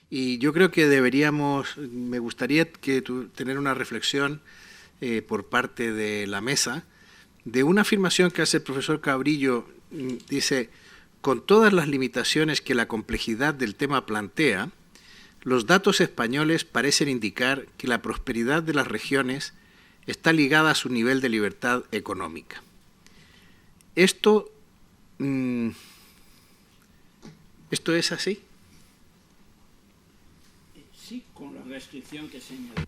Y yo creo que me gustaría tener una reflexión por parte de la mesa de una afirmación que hace el profesor Cabrillo. Dice: con todas las limitaciones que la complejidad del tema plantea, los datos españoles parecen indicar que la prosperidad de las regiones está ligada a su nivel de libertad económica. ¿Esto es así? Sí, con la restricción que señalé.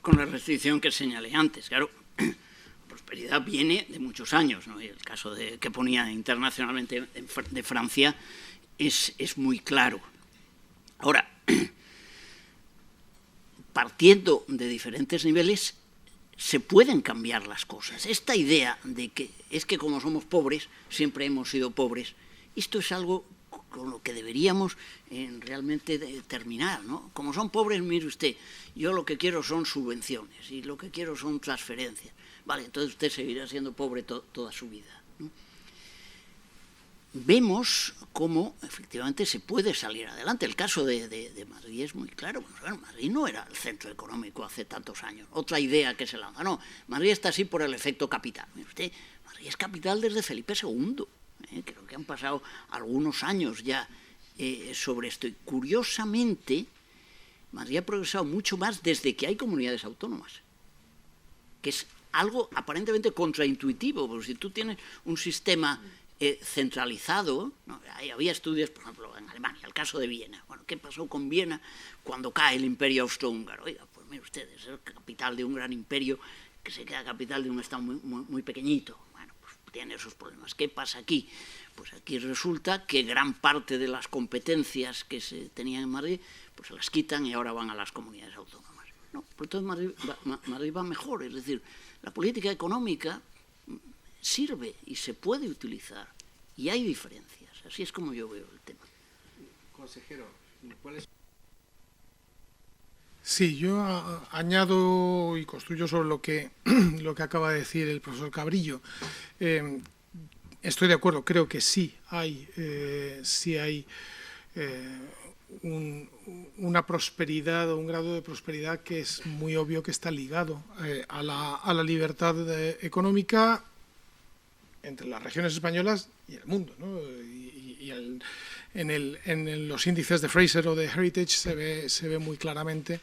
Con la restricción que señalé antes, claro. La prosperidad viene de muchos años, ¿no? Y el caso que ponía internacionalmente de Francia es muy claro. Ahora, partiendo de diferentes niveles, se pueden cambiar las cosas. Esta idea de que es que como somos pobres, siempre hemos sido pobres, esto es algo con lo que deberíamos realmente terminar, ¿no? Como son pobres, mire usted, yo lo que quiero son subvenciones y lo que quiero son transferencias. Vale, entonces usted seguirá siendo pobre toda su vida, ¿no? Vemos cómo efectivamente se puede salir adelante. El caso de Madrid es muy claro. Bueno, Madrid no era el centro económico hace tantos años. Otra idea que se lanza. No, Madrid está así por el efecto capital. Mire usted, Madrid es capital desde Felipe II. Creo que han pasado algunos años ya sobre esto. Y curiosamente, Madrid ha progresado mucho más desde que hay comunidades autónomas, que es algo aparentemente contraintuitivo, porque si tú tienes un sistema centralizado, ¿no? Había estudios, por ejemplo, en Alemania, el caso de Viena. Bueno, ¿qué pasó con Viena cuando cae el imperio austrohúngaro? Oiga, pues mire ustedes, es capital de un gran imperio que se queda capital de un estado muy pequeñito. Bueno, pues tiene esos problemas. ¿Qué pasa aquí? Pues aquí resulta que gran parte de las competencias que se tenían en Madrid, pues se las quitan y ahora van a las comunidades autónomas. No, por todo Madrid va mejor, es decir, la política económica sirve y se puede utilizar, y hay diferencias. Así es como yo veo el tema. Consejero, ¿cuál es? Sí, yo añado y construyo sobre lo que acaba de decir el profesor Cabrillo. Estoy de acuerdo, creo que sí hay una prosperidad o un grado de prosperidad que es muy obvio que está ligado a la libertad económica entre las regiones españolas y el mundo, ¿no? En los índices de Fraser o de Heritage se ve muy claramente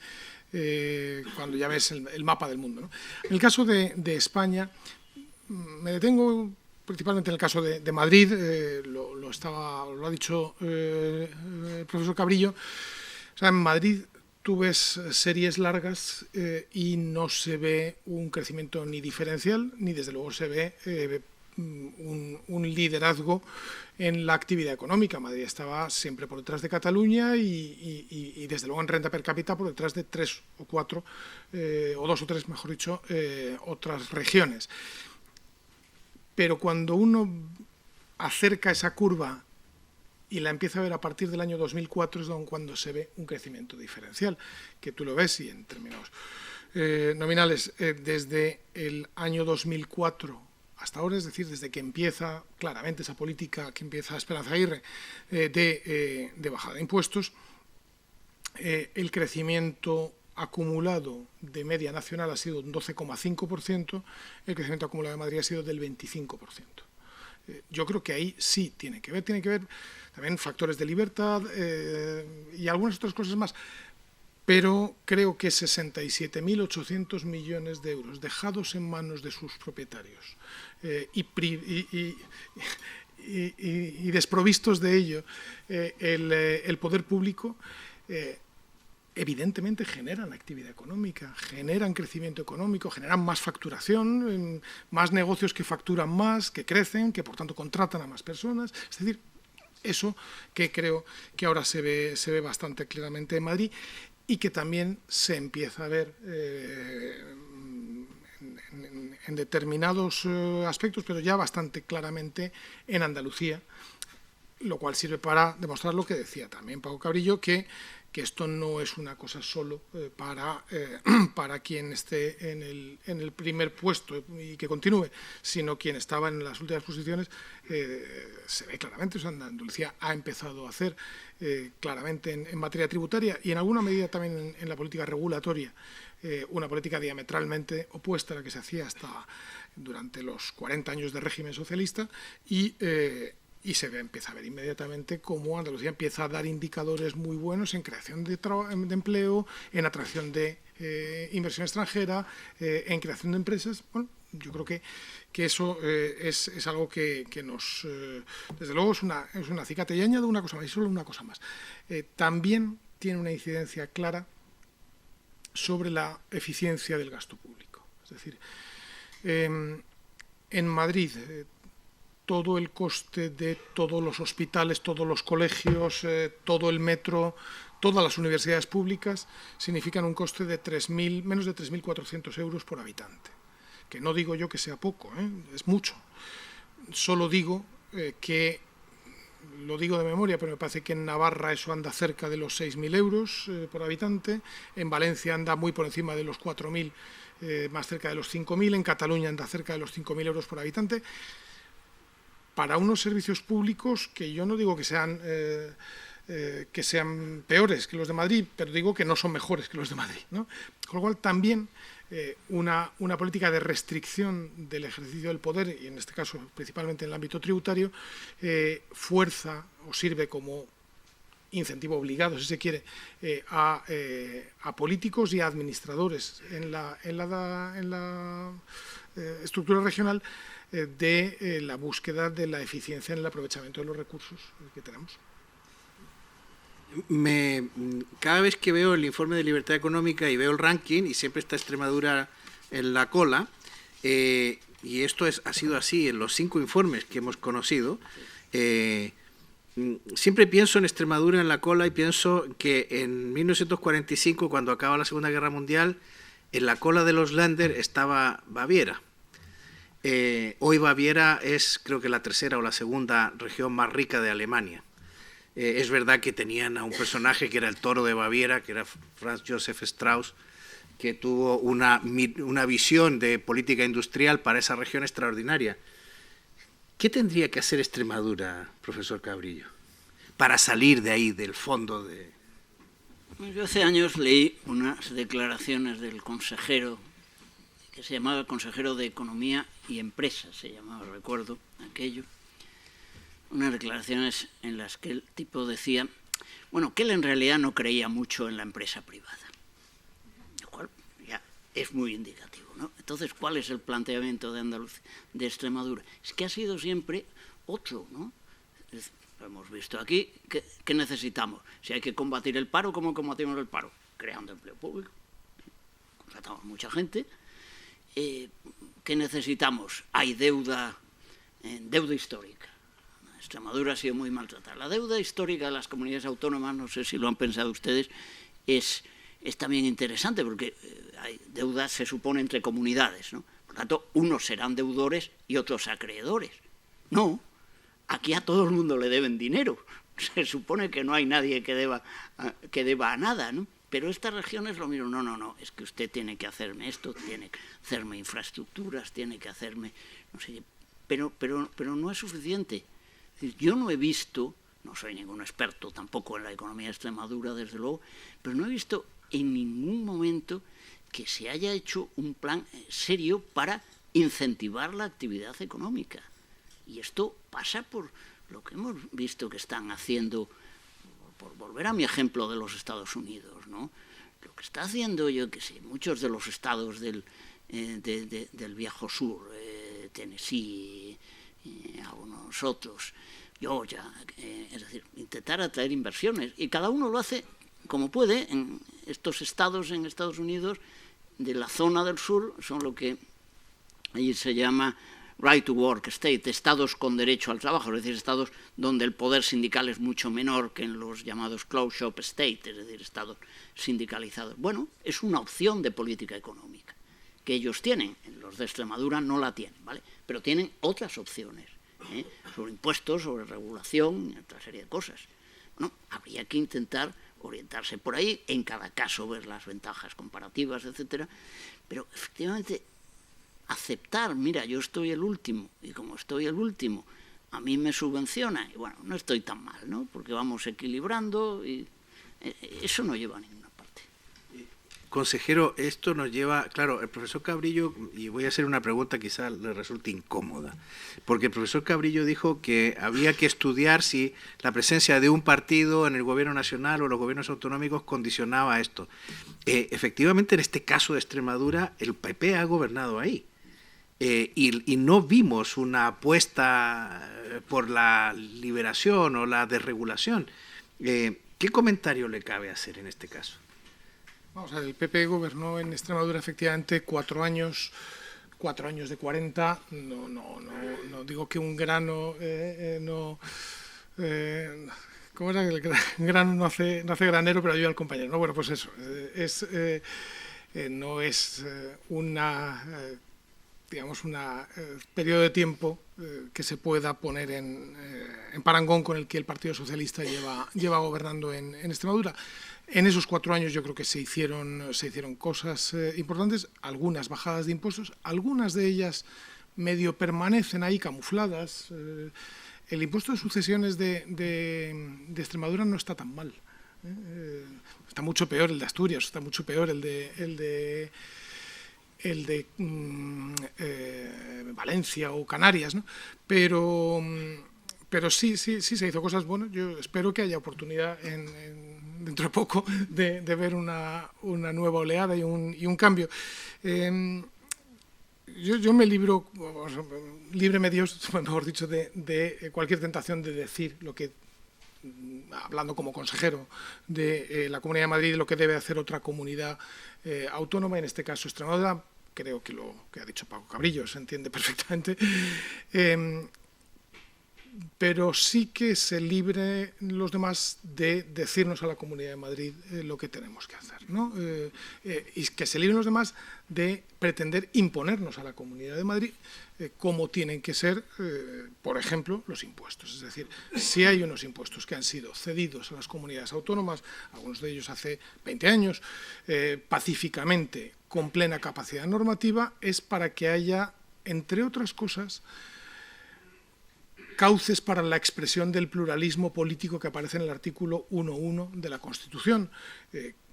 cuando ya ves el mapa del mundo, ¿no? En el caso de España, me detengo principalmente en el caso de Madrid, lo ha dicho el profesor Cabrillo. O sea, en Madrid tú ves series largas y no se ve un crecimiento ni diferencial, ni desde luego se ve un liderazgo en la actividad económica. Madrid estaba siempre por detrás de Cataluña y desde luego en renta per cápita por detrás de 3 o 4, o 2 o 3, mejor dicho, otras regiones. Pero cuando uno acerca esa curva y la empieza a ver a partir del año 2004 es cuando se ve un crecimiento diferencial, que tú lo ves y en términos nominales desde el año 2004 hasta ahora, es decir, desde que empieza claramente esa política que empieza Esperanza Aguirre de bajada de impuestos, el crecimiento acumulado de media nacional ha sido un 12,5%, el crecimiento acumulado de Madrid ha sido del 25%. Yo creo que ahí sí tiene que ver también factores de libertad y algunas otras cosas más, pero creo que 67.800 millones de euros dejados en manos de sus propietarios y desprovistos de ello el poder público, evidentemente generan actividad económica, generan crecimiento económico, generan más facturación, más negocios que facturan más, que crecen, que por tanto contratan a más personas. Es decir, eso que creo que ahora se ve bastante claramente en Madrid y que también se empieza a ver en determinados aspectos, pero ya bastante claramente en Andalucía, lo cual sirve para demostrar lo que decía también Paco Cabrillo, que que esto no es una cosa solo para quien esté en el primer puesto y que continúe, sino quien estaba en las últimas posiciones. Se ve claramente, o sea, Andalucía ha empezado a hacer claramente en materia tributaria y en alguna medida también en la política regulatoria, una política diametralmente opuesta a la que se hacía hasta durante los 40 años de régimen socialista, y empieza a ver inmediatamente cómo Andalucía empieza a dar indicadores muy buenos en creación de empleo, en atracción de inversión extranjera, en creación de empresas. Bueno, yo creo que eso es algo que nos, desde luego, es una acicate. Y añado una cosa más, y solo una cosa más. También tiene una incidencia clara sobre la eficiencia del gasto público. Es decir, en Madrid, todo el coste de todos los hospitales, todos los colegios, todo el metro, todas las universidades públicas significan un coste de menos de 3.400 euros por habitante. Que no digo yo que sea poco, es mucho. Solo digo que, lo digo de memoria, pero me parece que en Navarra eso anda cerca de los 6.000 euros por habitante, en Valencia anda muy por encima de los 4.000, más cerca de los 5.000, en Cataluña anda cerca de los 5.000 euros por habitante, para unos servicios públicos que yo no digo que sean peores que los de Madrid, pero digo que no son mejores que los de Madrid, ¿no? Con lo cual también una política de restricción del ejercicio del poder, y en este caso principalmente en el ámbito tributario, fuerza o sirve como incentivo obligado, si se quiere, a políticos y a administradores en la estructura regional de la búsqueda de la eficiencia en el aprovechamiento de los recursos que tenemos. Cada vez que veo el informe de libertad económica y veo el ranking, y siempre está Extremadura en la cola, y esto ha sido así en los 5 informes que hemos conocido, siempre pienso en Extremadura en la cola y pienso que en 1945, cuando acaba la Segunda Guerra Mundial, en la cola de los Länder estaba Baviera. Hoy Baviera es, creo que, la tercera o la segunda región más rica de Alemania. Es verdad que tenían a un personaje que era el toro de Baviera, que era Franz Josef Strauss, que tuvo una visión de política industrial para esa región extraordinaria. ¿Qué tendría que hacer Extremadura, profesor Cabrillo, para salir de ahí, del fondo de...? Yo hace años leí unas declaraciones del consejero, que se llamaba consejero de Economía y Empresa, se llamaba, recuerdo aquello, unas declaraciones en las que el tipo decía, bueno, que él en realidad no creía mucho en la empresa privada, lo cual ya es muy indicativo, ¿no? Entonces, ¿cuál es el planteamiento de Extremadura? Es que ha sido siempre otro, ¿no? Lo hemos visto aquí. ¿Qué necesitamos? Si hay que combatir el paro, ¿cómo combatimos el paro? Creando empleo público. Contratamos mucha gente. ¿Qué necesitamos? Hay deuda histórica. Extremadura ha sido muy maltratada. La deuda histórica de las comunidades autónomas, no sé si lo han pensado ustedes, es también interesante porque hay deuda, se supone, entre comunidades, ¿no? Por lo tanto, unos serán deudores y otros acreedores. No, aquí a todo el mundo le deben dinero. Se supone que no hay nadie que deba a nada, ¿no? Pero esta región es lo mismo. No, es que usted tiene que hacerme esto, tiene que hacerme infraestructuras, tiene que hacerme, no sé, pero no es suficiente. Es decir, yo no he visto, no soy ningún experto tampoco en la economía de Extremadura, desde luego, pero no he visto en ningún momento que se haya hecho un plan serio para incentivar la actividad económica. Y esto pasa por lo que hemos visto que están haciendo, por volver a mi ejemplo de los Estados Unidos, ¿no? Lo que está haciendo, yo que sé, muchos de los estados del viejo sur, Tennessee, algunos otros, Georgia, es decir, intentar atraer inversiones. Y cada uno lo hace como puede. En estos estados en Estados Unidos, de la zona del sur, son lo que allí se llama right to work state, estados con derecho al trabajo, es decir, estados donde el poder sindical es mucho menor que en los llamados closed shop state, es decir, estados sindicalizados. Bueno, es una opción de política económica que ellos tienen, los de Extremadura no la tienen, ¿vale? Pero tienen otras opciones, sobre impuestos, sobre regulación y otra serie de cosas. Bueno, habría que intentar orientarse por ahí, en cada caso ver las ventajas comparativas, etcétera, pero efectivamente aceptar, mira, yo estoy el último, y como estoy el último, a mí me subvenciona, y bueno, no estoy tan mal, ¿no? Porque vamos equilibrando, y eso no lleva a ninguna parte. Consejero, esto nos lleva, claro, el profesor Cabrillo, y voy a hacer una pregunta quizá le resulte incómoda, porque el profesor Cabrillo dijo que había que estudiar si la presencia de un partido en el gobierno nacional o los gobiernos autonómicos condicionaba esto. Efectivamente, en este caso de Extremadura, el PP ha gobernado ahí. Y no vimos una apuesta por la liberación o la desregulación. ¿Qué comentario le cabe hacer en este caso? Vamos a ver, el PP gobernó en Extremadura efectivamente 4 años de 40. No digo que un grano ¿cómo era? El grano no hace granero, pero ayuda al compañero, ¿no? Bueno, pues eso. No es digamos, un periodo de tiempo que se pueda poner en parangón con el que el Partido Socialista lleva gobernando en Extremadura. En esos 4 años yo creo que se hicieron cosas importantes, algunas bajadas de impuestos, algunas de ellas medio permanecen ahí camufladas. El impuesto de sucesiones de Extremadura no está tan mal. Está mucho peor el de Asturias, está mucho peor el de Valencia o Canarias, ¿no? Pero sí se hizo cosas buenas. Yo espero que haya oportunidad dentro de poco de ver una nueva oleada y un cambio. Yo me líbreme Dios, mejor dicho, de cualquier tentación de decir lo que, hablando como consejero de la Comunidad de Madrid, lo que debe hacer otra comunidad autónoma, en este caso Extremadura. Creo que lo que ha dicho Paco Cabrillo se entiende perfectamente, pero sí que se libre los demás de decirnos a la Comunidad de Madrid lo que tenemos que hacer, ¿no? Y que se libren los demás de pretender imponernos a la Comunidad de Madrid cómo tienen que ser, por ejemplo, los impuestos. Es decir, si hay unos impuestos que han sido cedidos a las comunidades autónomas, algunos de ellos hace 20 años, pacíficamente, con plena capacidad normativa, es para que haya, entre otras cosas, cauces para la expresión del pluralismo político que aparece en el artículo 1.1 de la Constitución.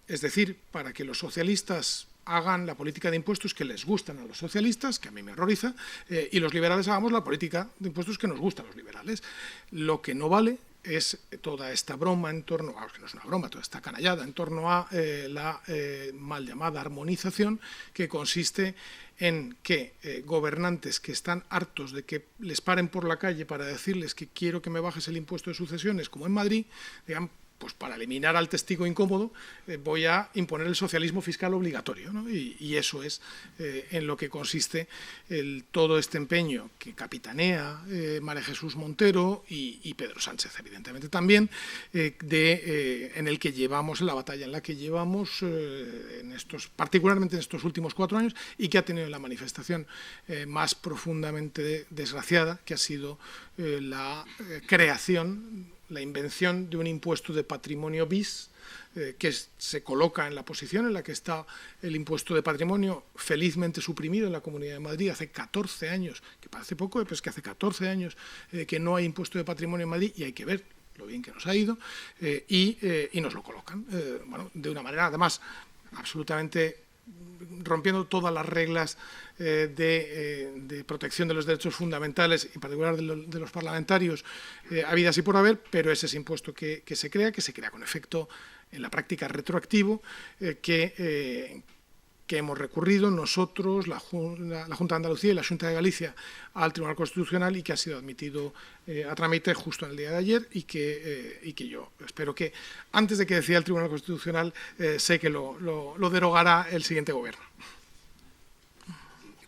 Es decir, para que los socialistas hagan la política de impuestos que les gustan a los socialistas, que a mí me horroriza, y los liberales hagamos la política de impuestos que nos gusta a los liberales. Lo que no vale es toda esta broma en torno, que no es una broma, toda esta canallada en torno a la mal llamada armonización, que consiste en que gobernantes que están hartos de que les paren por la calle para decirles que quiero que me bajes el impuesto de sucesiones, como en Madrid, digan, pues para eliminar al testigo incómodo voy a imponer el socialismo fiscal obligatorio, ¿no? Y eso es en lo que consiste todo este empeño que capitanea María Jesús Montero y Pedro Sánchez, evidentemente también, en el que llevamos, en la batalla en la que llevamos particularmente en estos últimos 4 años, y que ha tenido la manifestación más profundamente desgraciada, que ha sido la creación, la invención de un impuesto de patrimonio bis, que se coloca en la posición en la que está el impuesto de patrimonio, felizmente suprimido en la Comunidad de Madrid hace 14 años, que parece poco, pero es que hace 14 años que no hay impuesto de patrimonio en Madrid, y hay que ver lo bien que nos ha ido, y nos lo colocan, de una manera además absolutamente rompiendo todas las reglas de protección de los derechos fundamentales, en particular de los parlamentarios, habidas y por haber, pero ese es impuesto que se crea con efecto en la práctica retroactivo, que hemos recurrido nosotros, la Junta de Andalucía y la Xunta de Galicia, al Tribunal Constitucional, y que ha sido admitido a trámite justo en el día de ayer, y que yo espero que, antes de que decida el Tribunal Constitucional, sé que lo derogará el siguiente gobierno.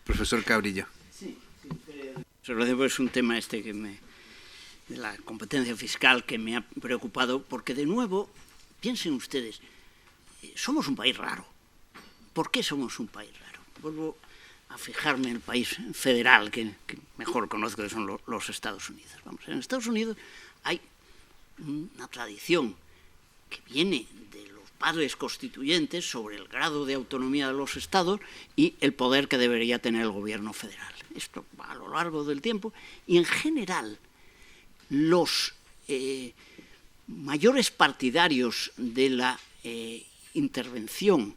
Profesor Cabrillo. Sí, es un tema de la competencia fiscal que me ha preocupado, porque de nuevo, piensen ustedes, somos un país raro. ¿Por qué somos un país raro? Vuelvo a fijarme en el país federal que mejor conozco, que son los Estados Unidos. En Estados Unidos hay una tradición que viene de los padres constituyentes sobre el grado de autonomía de los estados y el poder que debería tener el gobierno federal. Esto va a lo largo del tiempo y en general los mayores partidarios de la intervención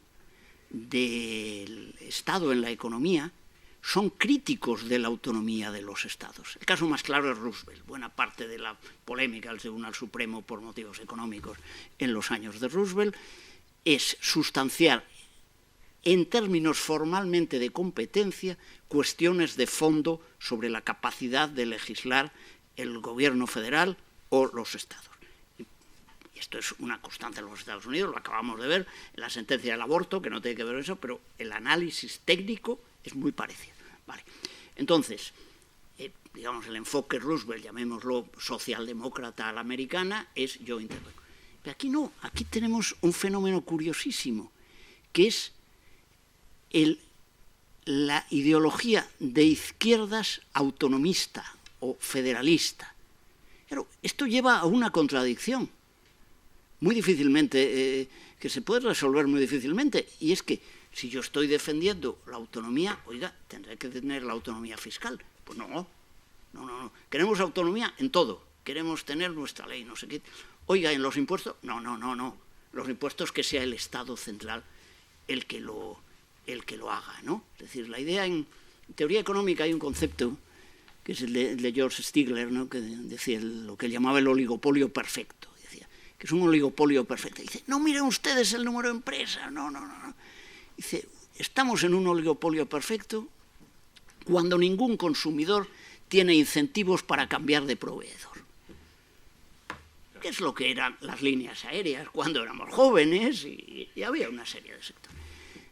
del Estado en la economía son críticos de la autonomía de los estados. El caso más claro es Roosevelt. Buena parte de la polémica del Tribunal Supremo por motivos económicos en los años de Roosevelt es sustanciar en términos formalmente de competencia cuestiones de fondo sobre la capacidad de legislar el gobierno federal o los estados. Y esto es una constante en los Estados Unidos, lo acabamos de ver en la sentencia del aborto, que no tiene que ver con eso, pero el análisis técnico es muy parecido. Vale. Entonces, digamos, el enfoque Roosevelt, llamémoslo socialdemócrata a la americana, es yo intervengo. Pero aquí no, aquí tenemos un fenómeno curiosísimo, que es la ideología de izquierdas autonomista o federalista. Pero esto lleva a una contradicción muy difícilmente, que se puede resolver muy difícilmente, y es que si yo estoy defendiendo la autonomía, oiga, tendré que tener la autonomía fiscal. Pues no. Queremos autonomía en todo, queremos tener nuestra ley, no sé qué. Oiga, en los impuestos, no. Los impuestos que sea el Estado central el que lo haga, ¿no? Es decir, la idea en teoría económica hay un concepto que es el de George Stigler, ¿no? Que decía lo que él llamaba el oligopolio perfecto. Decía que es un oligopolio perfecto. Dice, no miren ustedes el número de empresas, no. Dice, estamos en un oligopolio perfecto cuando ningún consumidor tiene incentivos para cambiar de proveedor. ¿Qué es lo que eran las líneas aéreas cuando éramos jóvenes y había una serie de sectores?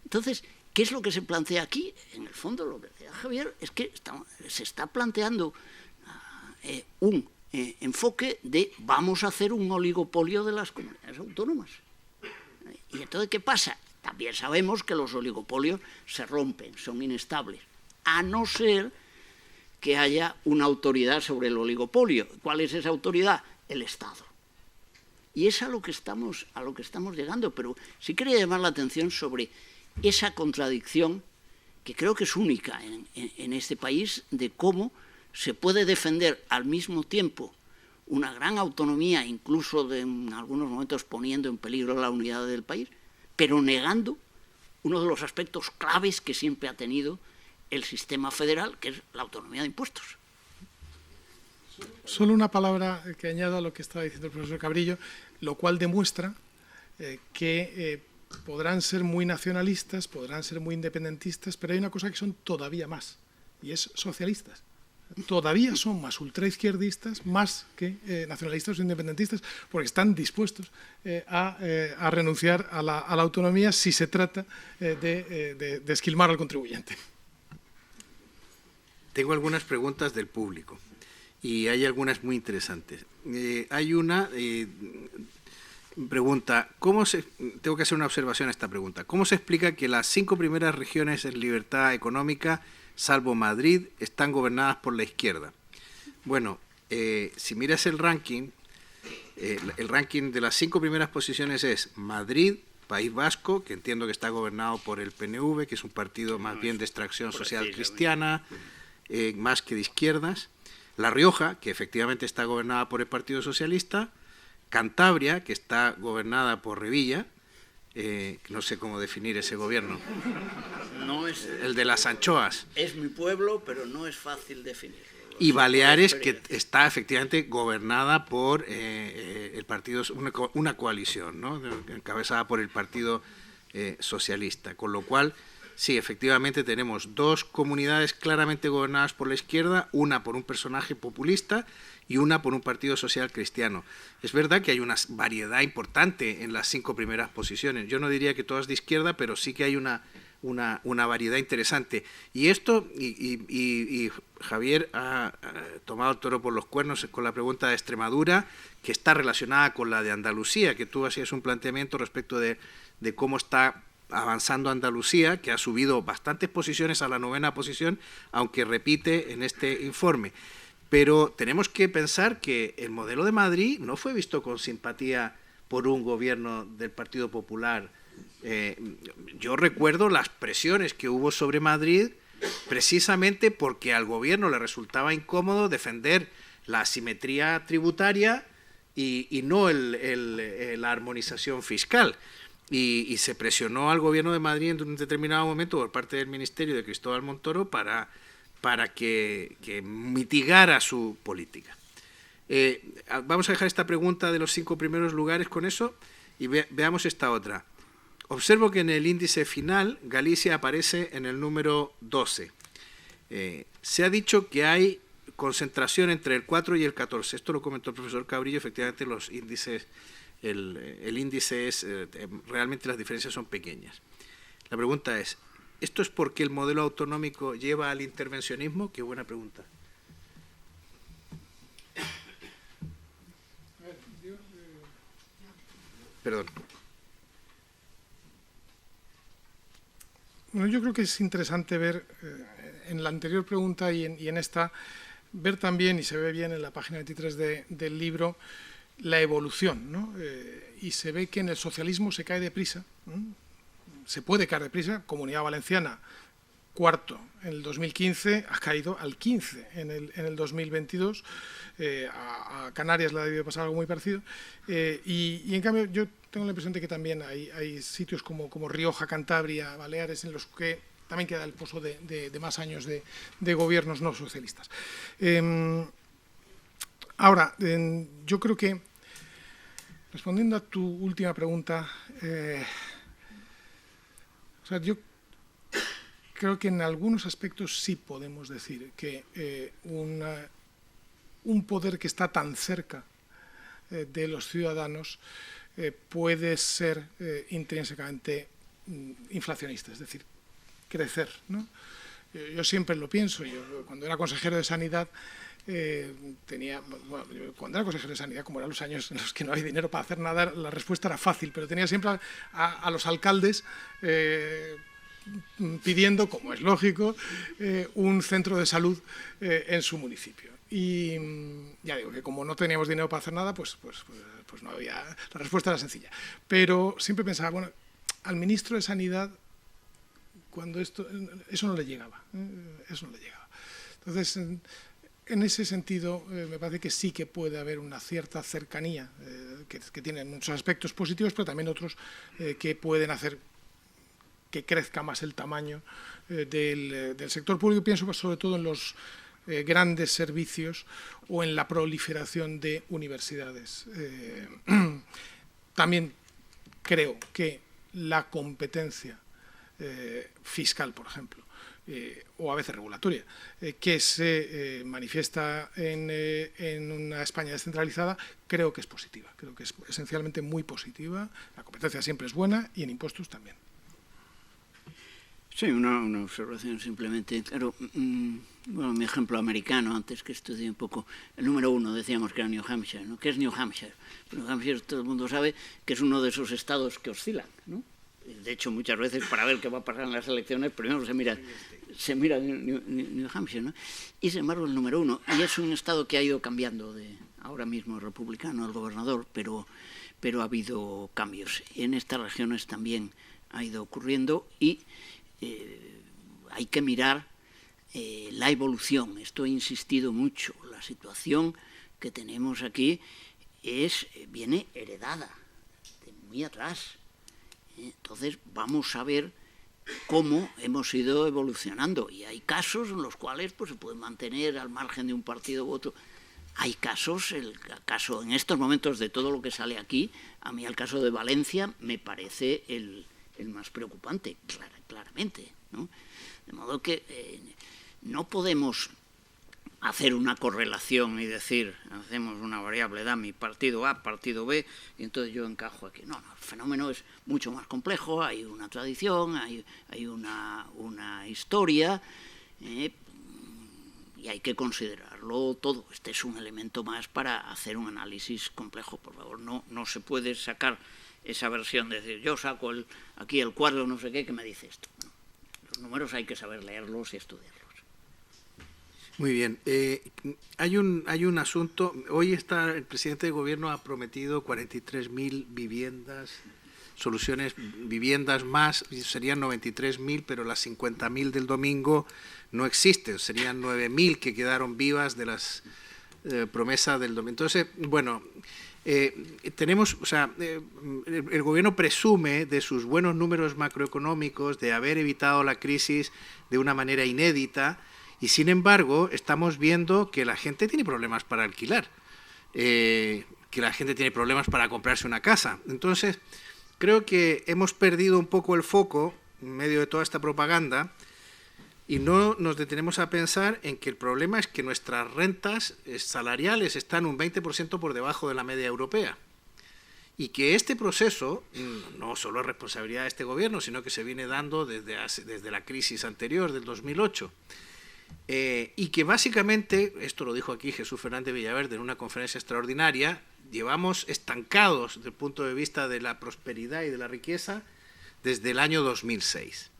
Entonces, ¿qué es lo que se plantea aquí? En el fondo, lo que decía Javier es que se está planteando un enfoque de vamos a hacer un oligopolio de las comunidades autónomas. ¿Y entonces qué pasa? También sabemos que los oligopolios se rompen, son inestables, a no ser que haya una autoridad sobre el oligopolio. ¿Cuál es esa autoridad? El Estado. Y es a lo que estamos llegando, pero sí quería llamar la atención sobre esa contradicción que creo que es única en este país, de cómo se puede defender al mismo tiempo una gran autonomía, incluso en algunos momentos poniendo en peligro la unidad del país, pero negando uno de los aspectos claves que siempre ha tenido el sistema federal, que es la autonomía de impuestos. Solo una palabra que añado a lo que estaba diciendo el profesor Cabrillo, lo cual demuestra que podrán ser muy nacionalistas, podrán ser muy independentistas, pero hay una cosa que son todavía más, y es socialistas. Todavía son más ultraizquierdistas, más que nacionalistas o independentistas, porque están dispuestos a renunciar a la autonomía si se trata de esquilmar al contribuyente. Tengo algunas preguntas del público y hay algunas muy interesantes. Hay una pregunta, tengo que hacer una observación a esta pregunta. ¿Cómo se explica que las 5 primeras regiones en libertad económica, salvo Madrid, están gobernadas por la izquierda? Bueno, si miras el ranking de las 5 primeras posiciones es Madrid, País Vasco, que entiendo que está gobernado por el PNV, que es un partido más bien de extracción social cristiana, más que de izquierdas. La Rioja, que efectivamente está gobernada por el Partido Socialista. Cantabria, que está gobernada por Revilla, no sé cómo definir ese gobierno. No es, el de las anchoas. Es mi pueblo, pero no es fácil definirlo. Y Baleares, que está efectivamente gobernada por el partido, una coalición, ¿no? Encabezada por el Partido Socialista, con lo cual sí, efectivamente tenemos 2 comunidades claramente gobernadas por la izquierda, una por un personaje populista y una por un partido social cristiano. Es verdad que hay una variedad importante en las 5 primeras posiciones. Yo no diría que todas de izquierda, pero sí que hay una variedad interesante. Y esto, y Javier ha tomado el toro por los cuernos con la pregunta de Extremadura, que está relacionada con la de Andalucía, que tú hacías un planteamiento respecto de cómo está avanzando Andalucía, que ha subido bastantes posiciones a la 9ª posición, aunque repite en este informe. Pero tenemos que pensar que el modelo de Madrid no fue visto con simpatía por un gobierno del Partido Popular. Yo recuerdo las presiones que hubo sobre Madrid precisamente porque al gobierno le resultaba incómodo defender la asimetría tributaria y no la armonización fiscal. Y se presionó al gobierno de Madrid en un determinado momento por parte del ministerio de Cristóbal Montoro para que mitigara su política. Vamos a dejar esta pregunta de los 5 primeros lugares con eso y veamos esta otra. Observo que en el índice final Galicia aparece en el número 12. Se ha dicho que hay concentración entre el 4 y el 14. Esto lo comentó el profesor Cabrillo. Efectivamente, los índices, el índice es, realmente las diferencias son pequeñas. La pregunta es, ¿esto es porque el modelo autonómico lleva al intervencionismo? Qué buena pregunta. Perdón. Bueno, yo creo que es interesante ver, en la anterior pregunta y en esta, ver también, y se ve bien en la página 23 del libro, la evolución, ¿no? Y se ve que en el socialismo se cae deprisa, ¿no? Se puede caer deprisa. Comunidad Valenciana, cuarto en el 2015, ha caído al 15 en el 2022. A Canarias le ha debido pasar algo muy parecido. Y en cambio yo tengo la impresión de que también hay sitios como Rioja, Cantabria, Baleares, en los que también queda el pozo de más años de gobiernos no socialistas. Ahora, yo creo que, respondiendo a tu última pregunta, o sea, yo creo que en algunos aspectos sí podemos decir que un poder que está tan cerca de los ciudadanos puede ser intrínsecamente inflacionista, es decir, crecer, ¿no? Yo siempre lo pienso. Yo, cuando era consejero de Sanidad, cuando era consejero de Sanidad, como eran los años en los que no hay dinero para hacer nada, la respuesta era fácil, pero tenía siempre a los alcaldes pidiendo, como es lógico, un centro de salud en su municipio. Y ya digo que como no teníamos dinero para hacer nada, pues no había. La respuesta era sencilla. Pero siempre pensaba, bueno, al ministro de Sanidad, cuando eso no le llegaba. Eso no le llegaba. Entonces, en ese sentido, me parece que sí que puede haber una cierta cercanía, que tiene muchos aspectos positivos, pero también otros que pueden hacer que crezca más el tamaño del sector público. Pienso sobre todo en los grandes servicios o en la proliferación de universidades. También creo que la competencia fiscal, por ejemplo, o a veces regulatoria, que se manifiesta en una España descentralizada, creo que es positiva. Creo que es esencialmente muy positiva. La competencia siempre es buena y en impuestos también. Sí, una observación simplemente. Claro, bueno, mi ejemplo americano, antes que estudié un poco, el número 1 decíamos que era New Hampshire, ¿no? ¿Qué es New Hampshire? Pues New Hampshire, todo el mundo sabe que es uno de esos estados que oscilan, ¿no? De hecho, muchas veces para ver qué va a pasar en las elecciones, primero se mira New Hampshire, ¿no? Y sin embargo el número 1, y es un estado que ha ido cambiando, ahora mismo republicano el gobernador, pero ha habido cambios. En estas regiones también ha ido ocurriendo y hay que mirar la evolución. Esto he insistido mucho. La situación que tenemos aquí viene heredada de muy atrás. Entonces vamos a ver cómo hemos ido evolucionando. Y hay casos en los cuales pues, se puede mantener al margen de un partido u otro. Hay casos, el caso en estos momentos de todo lo que sale aquí, a mí el caso de Valencia me parece el más preocupante, claramente, ¿no? De modo que no podemos hacer una correlación y decir, hacemos una variable, da mi partido A, partido B, y entonces yo encajo aquí. No, el fenómeno es mucho más complejo, hay una tradición, hay una historia, y hay que considerarlo todo. Este es un elemento más para hacer un análisis complejo. Por favor, no se puede sacar esa versión de decir, yo saco aquí el cuadro no sé qué que me dice esto. No. Los números hay que saber leerlos y estudiarlos. Muy bien. Hay un asunto. Hoy el presidente de gobierno ha prometido 43.000 viviendas, soluciones, viviendas más, serían 93.000, pero las 50.000 del domingo no existen, serían 9.000 que quedaron vivas de las promesas del domingo. Entonces, bueno, tenemos, o sea, el gobierno presume de sus buenos números macroeconómicos, de haber evitado la crisis de una manera inédita, y sin embargo estamos viendo que la gente tiene problemas para alquilar, que la gente tiene problemas para comprarse una casa. Entonces, creo que hemos perdido un poco el foco en medio de toda esta propaganda y no nos detenemos a pensar en que el problema es que nuestras rentas salariales están un 20% por debajo de la media europea. Y que este proceso no solo es responsabilidad de este gobierno, sino que se viene dando desde la crisis anterior, del 2008. Y que básicamente, esto lo dijo aquí Jesús Fernández Villaverde en una conferencia extraordinaria, llevamos estancados desde el punto de vista de la prosperidad y de la riqueza desde el año 2006.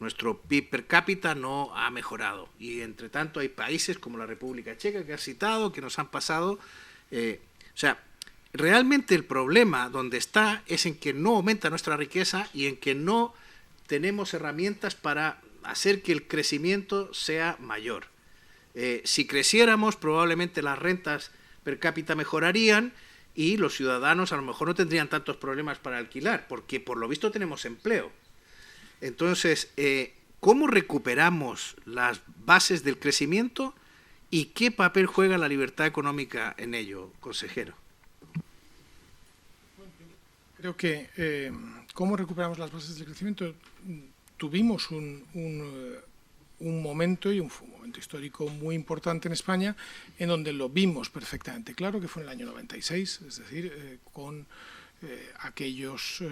Nuestro PIB per cápita no ha mejorado y entre tanto hay países como la República Checa que has citado que nos han pasado. O sea, realmente el problema donde está es en que no aumenta nuestra riqueza y en que no tenemos herramientas para hacer que el crecimiento sea mayor. Si creciéramos, probablemente las rentas per cápita mejorarían y los ciudadanos a lo mejor no tendrían tantos problemas para alquilar, porque por lo visto tenemos empleo. Entonces, ¿cómo recuperamos las bases del crecimiento y qué papel juega la libertad económica en ello, consejero? Creo que cómo recuperamos las bases del crecimiento. Tuvimos un momento y un momento histórico muy importante en España en donde lo vimos perfectamente claro, que fue en el año 96, es decir, con aquellos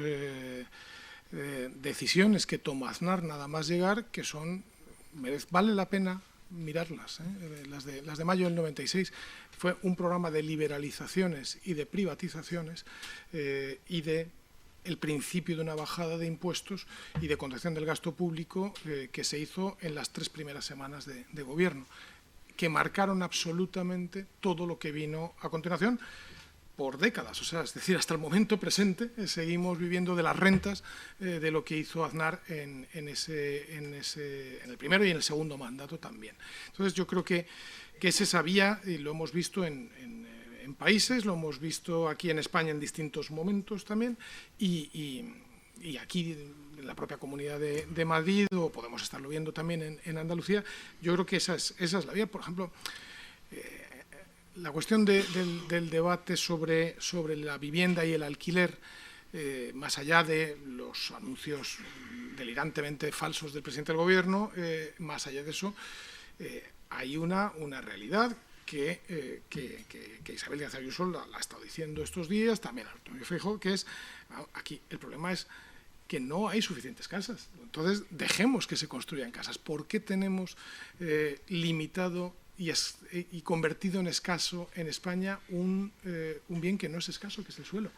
decisiones que toma Aznar nada más llegar, que son, vale la pena mirarlas, las de mayo del 96, fue un programa de liberalizaciones y de privatizaciones y de el principio de una bajada de impuestos y de contención del gasto público que se hizo en las 3 primeras semanas de gobierno, que marcaron absolutamente todo lo que vino a continuación por décadas. O sea, es decir, hasta el momento presente seguimos viviendo de las rentas de lo que hizo Aznar en el primero y en el segundo mandato también. Entonces yo creo que se sabía, y lo hemos visto en países, lo hemos visto aquí en España en distintos momentos también, y aquí en la propia Comunidad de Madrid, o podemos estarlo viendo también en Andalucía. Yo creo que esa es la vía. Por ejemplo, la cuestión del debate sobre la vivienda y el alquiler, más allá de los anuncios delirantemente falsos del presidente del gobierno, más allá de eso, hay una realidad que Isabel Díaz Ayuso la ha estado diciendo estos días, también Antonio Feijóo, que es, aquí el problema es que no hay suficientes casas. Entonces, dejemos que se construyan casas. ¿Por qué tenemos limitado y convertido en escaso en España un bien que no es escaso, que es el suelo?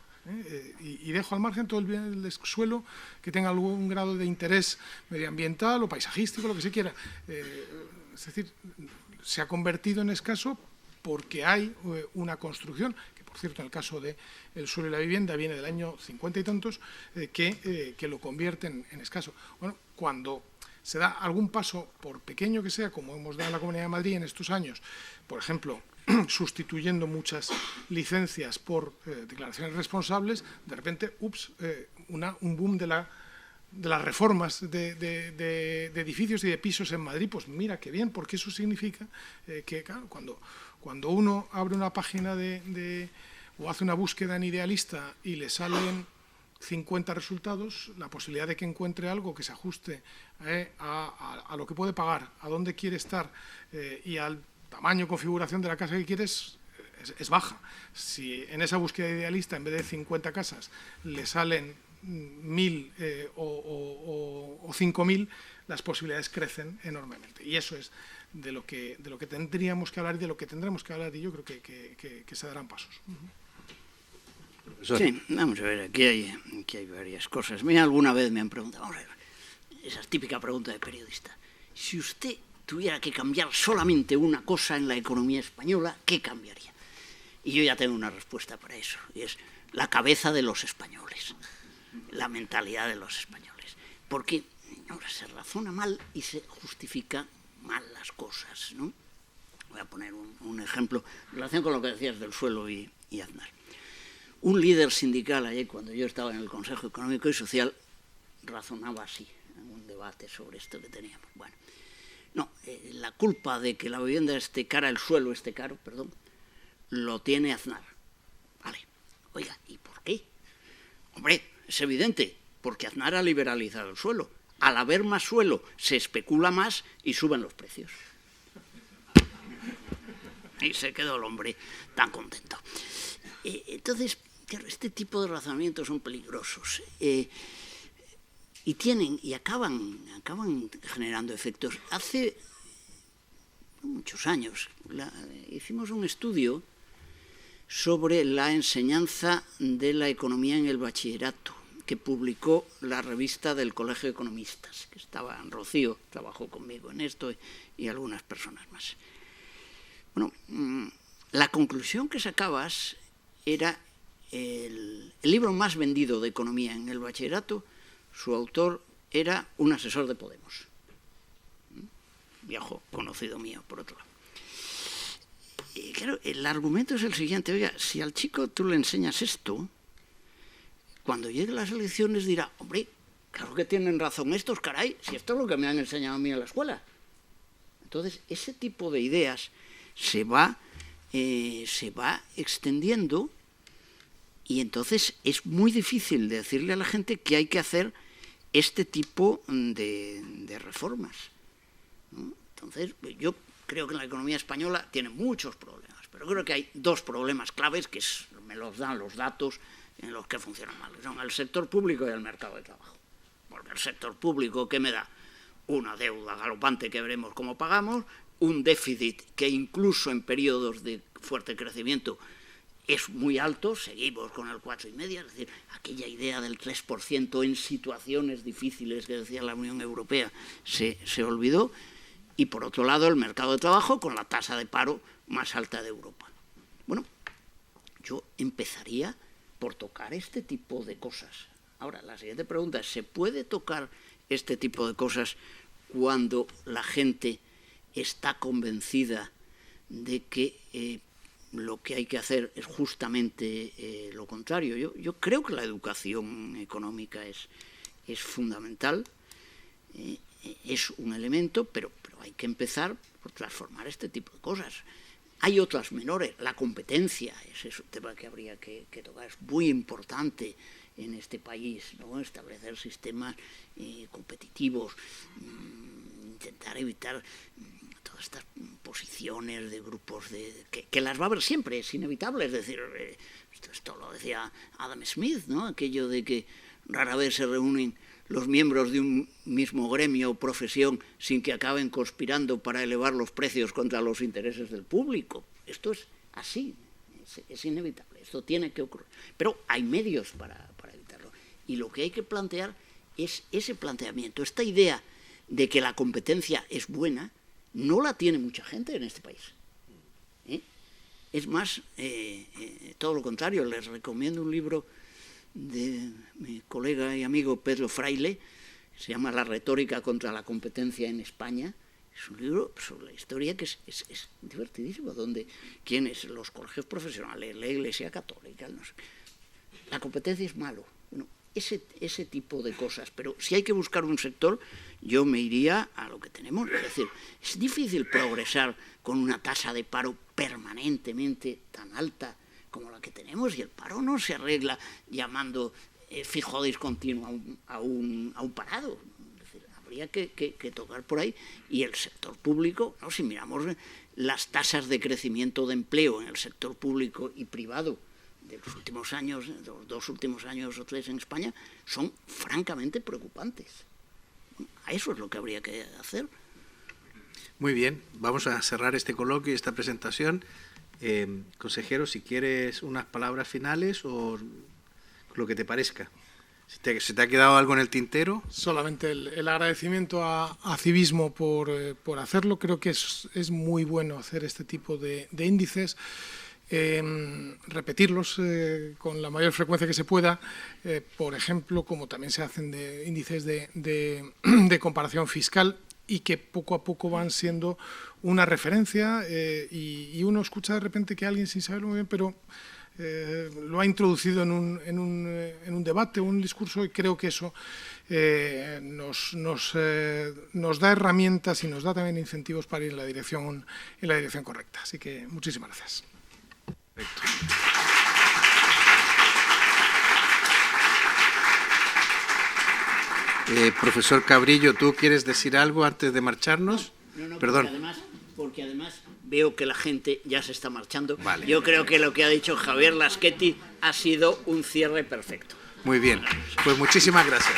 Y dejo al margen todo el bien del suelo que tenga algún grado de interés medioambiental o paisajístico, lo que se quiera. Es decir, se ha convertido en escaso porque hay una construcción, que por cierto en el caso del suelo y la vivienda viene del año 50 y tantos, que lo convierte en escaso. Bueno, cuando se da algún paso, por pequeño que sea, como hemos dado en la Comunidad de Madrid en estos años, por ejemplo, sustituyendo muchas licencias por declaraciones responsables, de repente, un boom de las reformas de edificios y de pisos en Madrid. Pues mira qué bien, porque eso significa que, claro, cuando uno abre una página o hace una búsqueda en Idealista y le salen 50 resultados, la posibilidad de que encuentre algo que se ajuste a lo que puede pagar, a dónde quiere estar y al tamaño, configuración de la casa que quieres, es baja. Si en esa búsqueda Idealista, en vez de 50 casas, le salen 1.000 o 5.000, las posibilidades crecen enormemente. Y eso es de lo que tendríamos que hablar y de lo que tendremos que hablar, y yo creo que se darán pasos. Sí, vamos a ver, aquí hay varias cosas. Alguna vez me han preguntado, vamos a ver, esa típica pregunta de periodista, si usted tuviera que cambiar solamente una cosa en la economía española, ¿qué cambiaría? Y yo ya tengo una respuesta para eso, y es la cabeza de los españoles, la mentalidad de los españoles. Porque ahora se razona mal y se justifica mal las cosas, ¿no? Voy a poner un ejemplo en relación con lo que decías del suelo y Aznar. Un líder sindical ayer, cuando yo estaba en el Consejo Económico y Social, razonaba así, en un debate sobre esto que teníamos. Bueno, no, la culpa de que la vivienda esté cara, el suelo esté caro, perdón, lo tiene Aznar. Vale, oiga, ¿y por qué? Hombre, es evidente, porque Aznar ha liberalizado el suelo. Al haber más suelo, se especula más y suben los precios. Y se quedó el hombre tan contento. Entonces, claro, este tipo de razonamientos son peligrosos y acaban generando efectos. Hace muchos años hicimos un estudio sobre la enseñanza de la economía en el bachillerato, que publicó la revista del Colegio de Economistas, que estaba en Rocío, trabajó conmigo en esto y algunas personas más. Bueno, la conclusión que sacabas era el libro más vendido de economía en el bachillerato, su autor era un asesor de Podemos, viejo conocido mío, por otro lado. Y claro, el argumento es el siguiente: oiga, si al chico tú le enseñas esto, cuando lleguen las elecciones dirá, hombre, claro que tienen razón estos, caray, si esto es lo que me han enseñado a mí en la escuela. Entonces, ese tipo de ideas se va extendiendo y entonces es muy difícil decirle a la gente que hay que hacer este tipo de reformas, ¿no? Entonces, yo creo que la economía española tiene muchos problemas, pero creo que hay dos problemas claves que me los dan los datos en los que funcionan mal, que son el sector público y el mercado de trabajo. Porque el sector público, ¿qué me da? Una deuda galopante que veremos cómo pagamos, un déficit que incluso en periodos de fuerte crecimiento es muy alto, seguimos con el 4,5, es decir, aquella idea del 3% en situaciones difíciles que decía la Unión Europea se olvidó, y por otro lado el mercado de trabajo con la tasa de paro más alta de Europa. Bueno, yo empezaría por tocar este tipo de cosas. Ahora, la siguiente pregunta es, ¿se puede tocar este tipo de cosas cuando la gente está convencida de que lo que hay que hacer es justamente lo contrario? Yo creo que la educación económica es fundamental, es un elemento, pero hay que empezar por transformar este tipo de cosas. Hay otras menores, la competencia, ese es un tema que habría que tocar, es muy importante en este país, ¿no? Establecer sistemas competitivos, intentar evitar todas estas posiciones de grupos que las va a haber siempre, es inevitable, es decir, esto lo decía Adam Smith, ¿no? Aquello de que rara vez se reúnen los miembros de un mismo gremio o profesión sin que acaben conspirando para elevar los precios contra los intereses del público. Esto es así, es inevitable, esto tiene que ocurrir. Pero hay medios para evitarlo. Y lo que hay que plantear es ese planteamiento, esta idea de que la competencia es buena, no la tiene mucha gente en este país. Es más, todo lo contrario, les recomiendo un libro de mi colega y amigo Pedro Fraile, se llama La retórica contra la competencia en España. Es un libro sobre la historia que es divertidísimo, donde los colegios profesionales, la Iglesia Católica, no sé, la competencia es malo. Bueno, ese tipo de cosas, pero si hay que buscar un sector, yo me iría a lo que tenemos. Es decir, es difícil progresar con una tasa de paro permanentemente tan alta como la que tenemos, y el paro no se arregla llamando fijo discontinuo a un parado. Es decir, habría que tocar por ahí. Y el sector público, ¿no? Si miramos las tasas de crecimiento de empleo en el sector público y privado de los últimos años, los 2 últimos años o 3 en España, son francamente preocupantes. A eso es lo que habría que hacer. Muy bien, vamos a cerrar este coloquio y esta presentación. Consejero, si quieres unas palabras finales o lo que te parezca. ¿Se te ha quedado algo en el tintero? Solamente el agradecimiento a Civismo por hacerlo. Creo que es muy bueno hacer este tipo de índices, repetirlos con la mayor frecuencia que se pueda, por ejemplo, como también se hacen de índices de comparación fiscal, y que poco a poco van siendo una referencia, y uno escucha de repente que alguien, sin saberlo muy bien, pero lo ha introducido en un debate, un discurso, y creo que eso nos da herramientas y nos da también incentivos para ir en la dirección correcta. Así que muchísimas gracias. Perfecto. Profesor Cabrillo, ¿tú quieres decir algo antes de marcharnos? No, Perdón. Porque además veo que la gente ya se está marchando. Vale. Yo creo que lo que ha dicho Javier Laschetti ha sido un cierre perfecto. Muy bien, pues muchísimas gracias.